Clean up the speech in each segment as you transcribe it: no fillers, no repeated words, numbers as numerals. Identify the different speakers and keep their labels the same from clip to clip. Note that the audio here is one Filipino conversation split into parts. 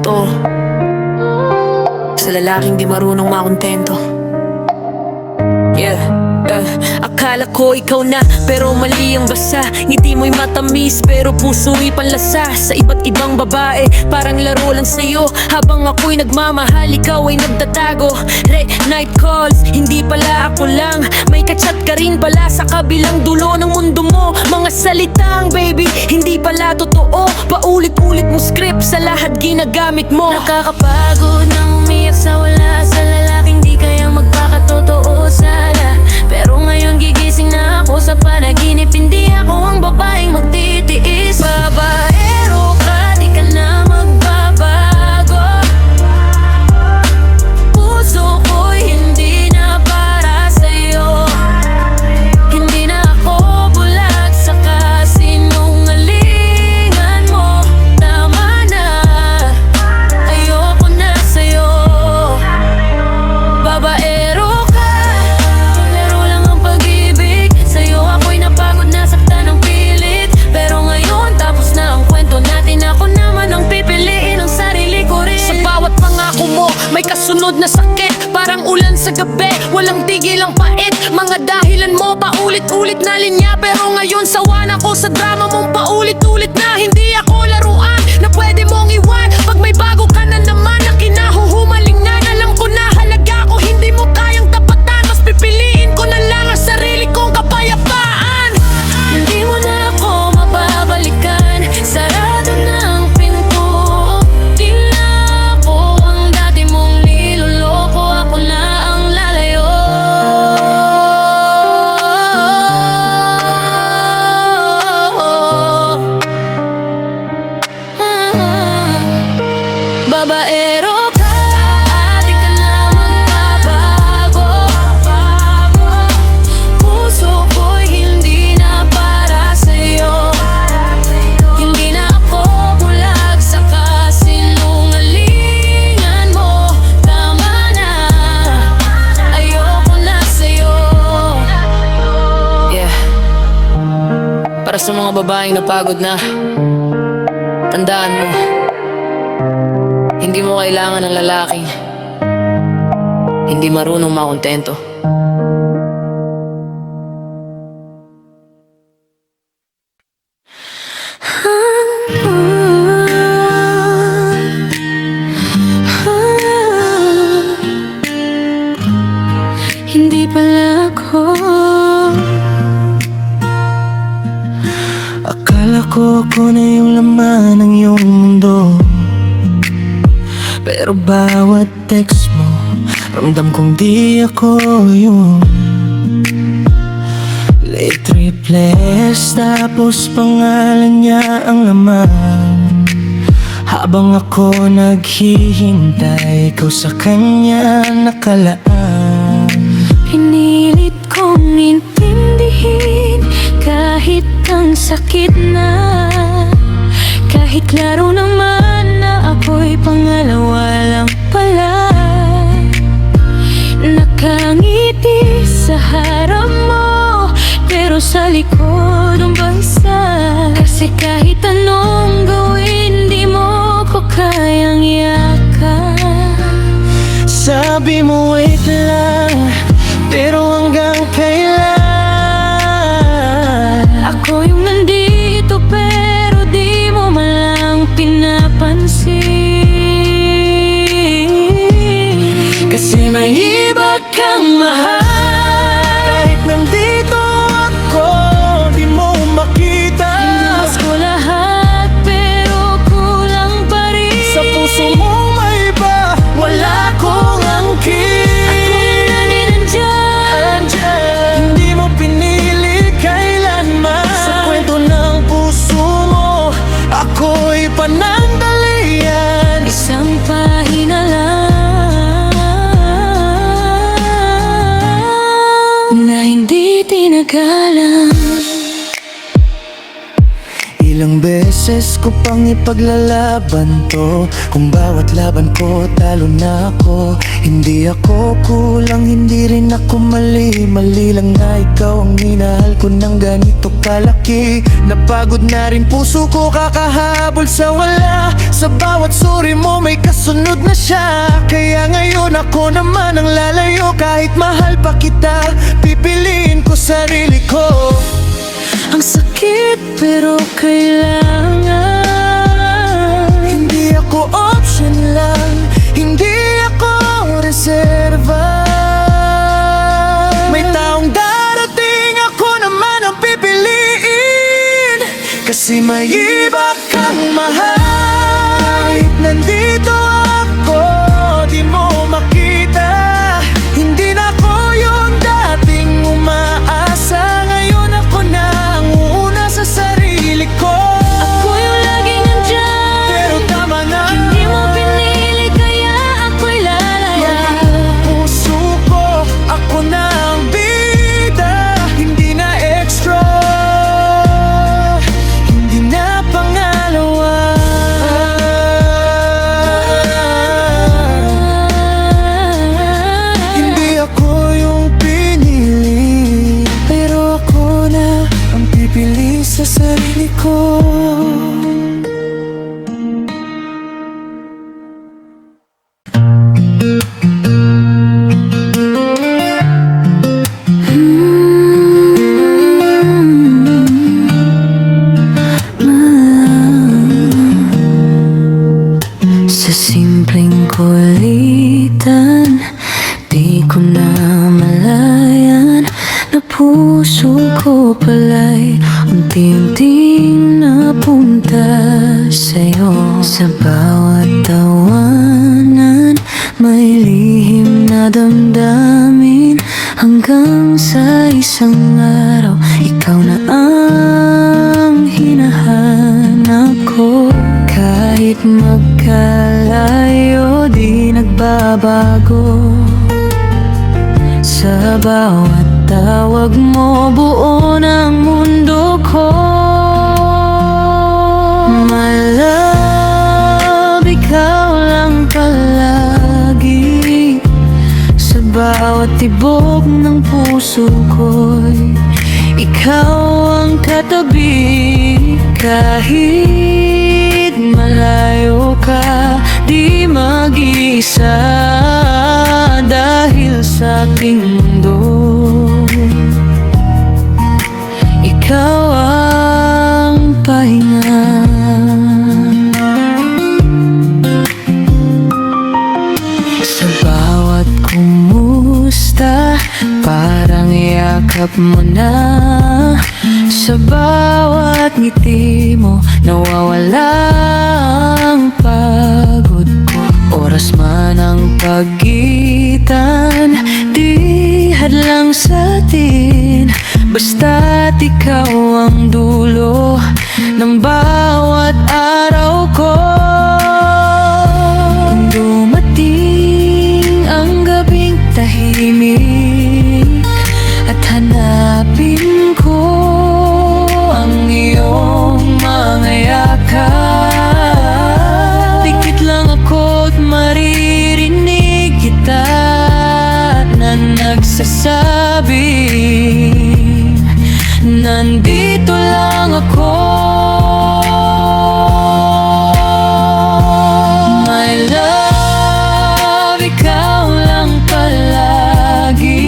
Speaker 1: totoo sa lalaking di marunong makontento. Akala ko ikaw na, pero mali ang basa. Ngiti mo'y matamis, pero puso'y panlasa. Sa iba't ibang babae, parang laro lang sa'yo. Habang ako'y nagmamahal, ikaw ay nagtatago. Night calls, hindi pala ako lang. May kachat ka rin pala sa kabilang dulo ng mundo mo. Mga salitang baby, hindi pala totoo. Paulit-ulit mo script, sa lahat ginagamit mo.
Speaker 2: Nakakapagod na umiyak sa wala, sa lalaking di kayang magpakatotoo sana. Pero ngayon gigising na ako sa panaginip, hindi ako ang babaeng magtitiis. Babaero ka, di ka na magbabago. Puso ko'y hindi na para sa'yo. Hindi na ako bulag sa kasinungalingan mo. Tama na, ayoko na sa'yo. Babaero ka, laro lang ang pag-ibig. Sa'yo ako'y napagod na saktan ng pilit. Pero ngayon tapos na ang kwento natin, ako naman ang pipiliin ang sarili ko rin.
Speaker 1: Sa bawat pangako mo, may kasunod na sakit. Parang ulan sa gabi, walang tigil ang pait. Mga dahilan mo, paulit-ulit na linya. Pero ngayon sawa na ko sa drama mong paulit-ulit na. Hindi ako laruan na pwede mong iwan. Pag may bago ka na naman na kinahuhumalingan, alam ko na halaga ko hindi mo kayang tapatan. Mas pipiliin ko na lang ang sarili kong kapayapaan.
Speaker 2: Hindi mo na ako mababalikan, sarado na ang pinto. Di na ako ang dati mong niloloko, ako na ang lalayo. Babaero ka, di ka na magbabago. Puso ko'y hindi na para sa'yo. Hindi na ako bulag sa kasinungalingan mo. Tama na, ayoko na sa'yo.
Speaker 1: Para sa mga babaeng napagod na, tandaan mo, hindi mo kailangan ng lalaking hindi marunong makontento.
Speaker 2: Hindi pala ako.
Speaker 3: Akala ko ako na yung laman ng iyong mundo, pero bawat text mo, ramdam kong di ako yun. Late replies, tapos pangalan niya ang laman. Habang ako naghihintay, ikaw sa kanya nakalaan.
Speaker 2: Pinilit kong intindihin kahit ang sakit na. Kahit klaro naman na ako'y pangalawa lang pala. Nakangiti sa harap mo, pero sa likod ang bansa. Kasi kahit anong gawin, di mo ko kayang yakan.
Speaker 3: Sabi mo wait lang, pero hanggang kailan?
Speaker 2: Ako yung nandito pero di mo malang pinapansin.
Speaker 3: Kasi may iba kang mahal. Kahit nandito ako, di mo makita.
Speaker 2: Inumas ko lahat pero kulang pa rin.
Speaker 3: Sa puso mo may iba, wala kong angkin.
Speaker 2: Ako na nandyan.
Speaker 3: Hindi mo pinili kailanman. Sa kwento ng puso mo, ako'y panandalian.
Speaker 2: Isang pahina lang na hindi tinagalan.
Speaker 3: Ilang beses ko pang ipaglalaban to, kung bawat laban ko talo na ako. Hindi ako kulang, hindi rin ako mali. Mali lang na ikaw ang minahal ko ng ganito kalaki. Napagod na rin puso ko kakahabol sa wala. Sa bawat suri mo may sumusunod na siya. Kaya ngayon ako naman ang lalayo. Kahit mahal pa kita, pipiliin ko sarili ko.
Speaker 2: Ang sakit pero kailangan.
Speaker 3: Hindi ako option lang, hindi ako reserva. May taong darating, ako naman ang pipiliin. Kasi may iba kang mahal. Kahit nandito ako, di mo makita. Hindi na ako yung dating umaasa. Ngayon ako na ang una sa sarili ko.
Speaker 2: Ako yung laging nandyan,
Speaker 3: Pero tama na,
Speaker 2: hindi mo pinili kaya ako'y lalaya.
Speaker 3: puso ko, ako na ang bida. Hindi na extra, hindi na pangalawa. Hindi ako yung pinili, pero ako na ang pipili sa sarili ko.
Speaker 2: Sa simpleng kulitan, di ko na malayan na puso ko pala'y unti-unting napunta sa'yo. Sa bawat tawanan, may lihim na damdamin. Hanggang sa isang araw, ikaw na ang hinahanap ko. Kahit magkalayo, di nagbabago. Sa bawat tawag mo, buo ng mundo ko. My love, ikaw lang palagi. Sa bawat tibok ng puso ko'y ikaw ang katabi. Kahit malayo ka, di mag-isa. Dahil sa aking mundo, ikaw ang pahinga. Sa bawat kumusta, parang yakap mo na. Sa bawat ngiti mo, nawawala ang pagod ko. Oras man ang pagitan, di hadlang sa atin. Basta't ikaw ang dulo ng bawat araw ko. Kung dumating ang gabing tahimik at hanapin ko ang iyong mga yakap, dikit lang ako't maririnig kita na nagsasabing nandito lang ako. My love, ikaw lang palagi.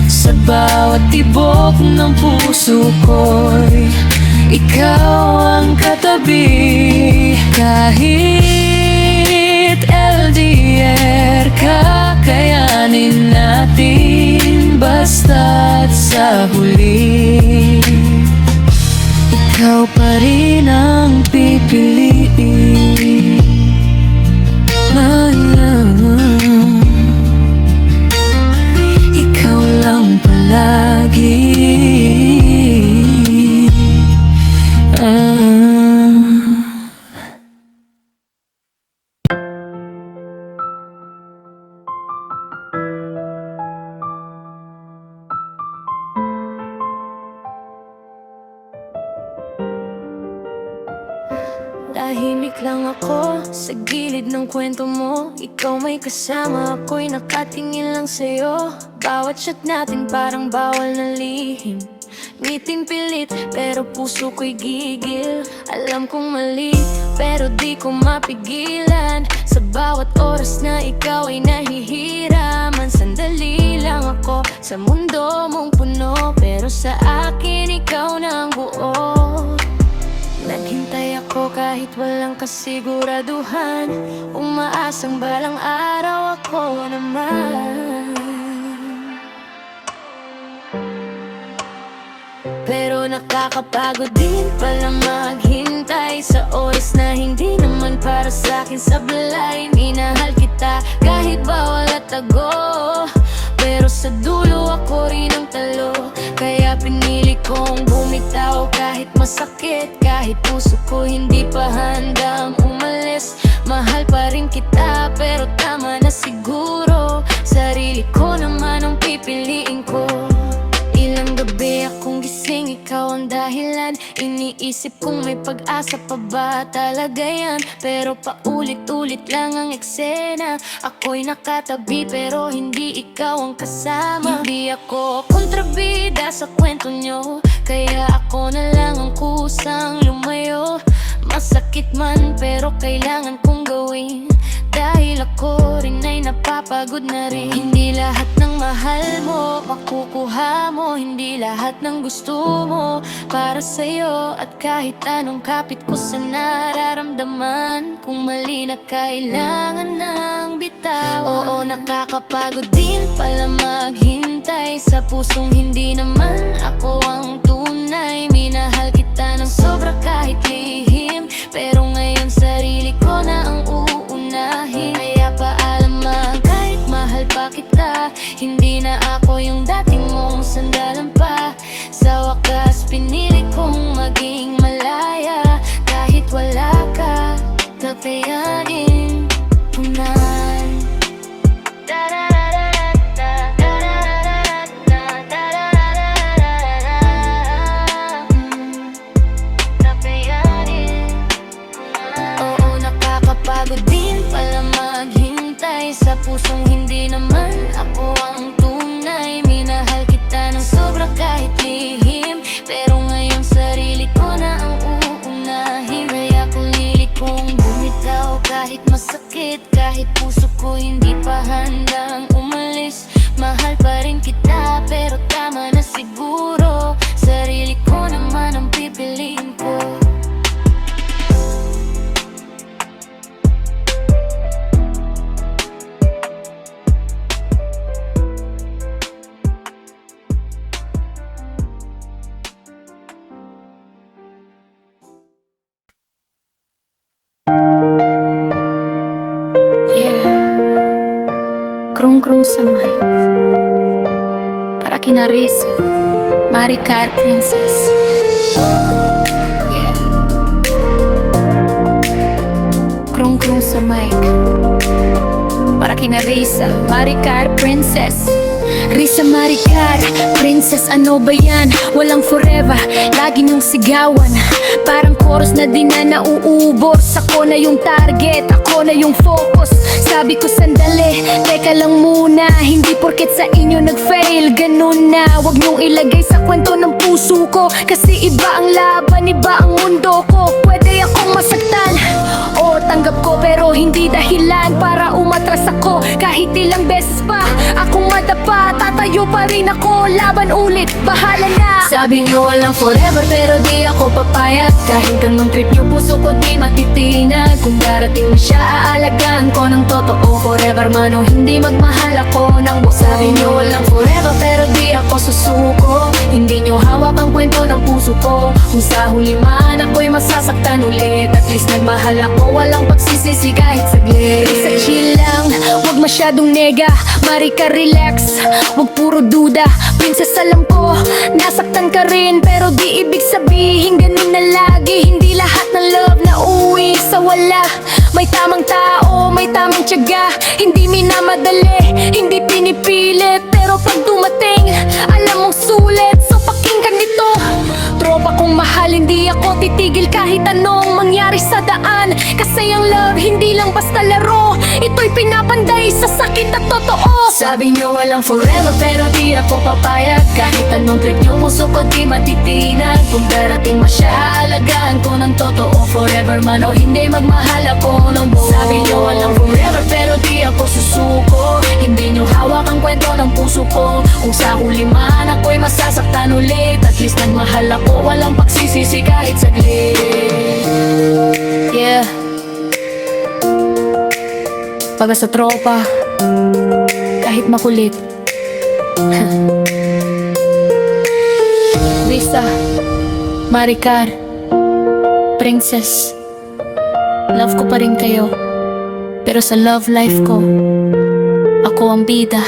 Speaker 2: Sa bawat tibok ng puso ko'y ikaw ang katabi. Kahit LDR, kakayanin natin. Basta't sa huli, ikaw pa rin ang pipiliin. Ikaw lang palagi. Tahimik lang ako sa gilid ng kwento mo. Ikaw may kasama, ako'y nakatingin lang sa'yo. Bawat shot natin parang bawal na lihim. Ngiting pilit pero puso ko'y gigil. Alam kong mali pero di ko mapigilan. Sa bawat oras na ikaw ay nahihiraman, sandali lang ako sa mundo mong puno, pero sa akin ikaw na ang buo. Naghintay ako kahit walang kasiguraduhan, umaasang balang araw ako naman. Pero nakakapagod din pala maghintay sa oras na hindi naman para sa'kin sablay. Minahal kita kahit bawal at tago, pero sa dulo ako rin ang talo. Kaya pinili kong bumitaw kahit masakit, kahit puso ko hindi pa handang umalis. Mahal pa rin kita pero tama na siguro, sarili ko naman ang pipiliin ko. Ilang gabi akong gising, ikaw ang dahilan. Iniisip kung may pag-asa pa ba talaga yan, pero paulit-ulit lang ang eksena. Ako'y nakatabi pero hindi ikaw ang kasama. Hindi ako kontrabida sa kwento nyo, kaya ako na lang ang kusang lumayo. Masakit man pero kailangan kong gawin, dahil ako rin ay napapagod na rin. Hindi lahat ng mahal mo makukuha mo, hindi lahat ng gusto mo para sa'yo. At kahit anong kapit ko sa nararamdaman, kung mali na kailangan ng bitaw. Oo, nakakapagod din pala maghintay sa pusong hindi naman ako ang tunay. Minahal kita ng sobra kahit lihim, pero ngayon sarili ko na ang uunahin. Kaya paalaman kahit mahal pa kita, hindi na ako yung dating mong sandalan pa. Sa wakas pinili kong maging malaya, kahit wala ka, tatayanin ko na. Pagod din pala maghintay sa pusong hindi naman ako ang tunay. Minahal kita ng sobra kahit lihim, pero ngayon sarili ko na ang uunahin. Kaya pumili kong bumitaw kahit masakit, kahit puso ko hindi pa handang umalis. Mahal pa rin kita pero tama na siguro, sarili ko naman ang pipiliin ko. Krung-krung sa mic, para kina Riz, Maricar Princess. Yeah. Krung-krung sa mic, para kina Riz, Maricar Princess. Risa Maricar, Princess, ano ba yan? Walang forever, lagi niyong sigawan. Parang chorus na di na nauubos. Ako na yung target, ako na yung focus. Sabi ko sandali, teka lang muna. Hindi porket sa inyo nag-fail, ganun na. Huwag niyong ilagay sa kwento ng puso ko, kasi iba ang laban, iba ang mundo ko. Pwede akong masaktan, o tanggap ko, pero hindi dahilan para umatras ako. Kahit ilang beses pa akong madapa, tatayo pa rin ako, laban ulit, bahala na. Sabi niyo walang forever pero di ako papayag. Kahit ganun trip niyo puso ko di matitinag. Kung darating na siya aalagaan ko ng totoo. Forever man o hindi magmahal ako ng buo. Sabi niyo walang forever pero di ako susuko. Hindi niyo hawak ang kwento ng puso ko. Kung sa huli man ako'y masasaktan ulit, at least nagmahal ako, walang pagsisisi kahit saglit. Sa chill lang, wag masyadong nega. Maricar relax, wag puro duda. Princess alam ko, nasaktan ka rin, pero di ibig sabihin ganun na lagi. Hindi lahat ng love na uwi sa wala. May tamang tao, may tamang tiyaga. Hindi minamadali, hindi pinipilit, pero pag dumating, alam mong sulit. So pakinggan nito, tropa kong mahal, hindi ako titigil kahit anong mangyari sa daan. Kasi ang love hindi lang basta laro, ito'y pinapanday sa sakit at totoo. Sabi nyo walang forever pero di ako papayag. Kahit anong trip nyo puso ko di matitinag. Kung darating masya haalagaan ko ng totoo. Forever man o hindi magmahal ako ng buo. Sabi nyo walang forever pero di ako susuko. Hindi nyo hawak ang kwento ng puso ko. Kung sa huli man ako'y masasaktan ulit, at least nagmahal ako, walang pagsisisi kahit saglit. Yeah. Pag sa tropa, kahit makulit. Lisa, Maricar, Princess, love ko pa rin kayo. Pero sa love life ko, ako ang bida.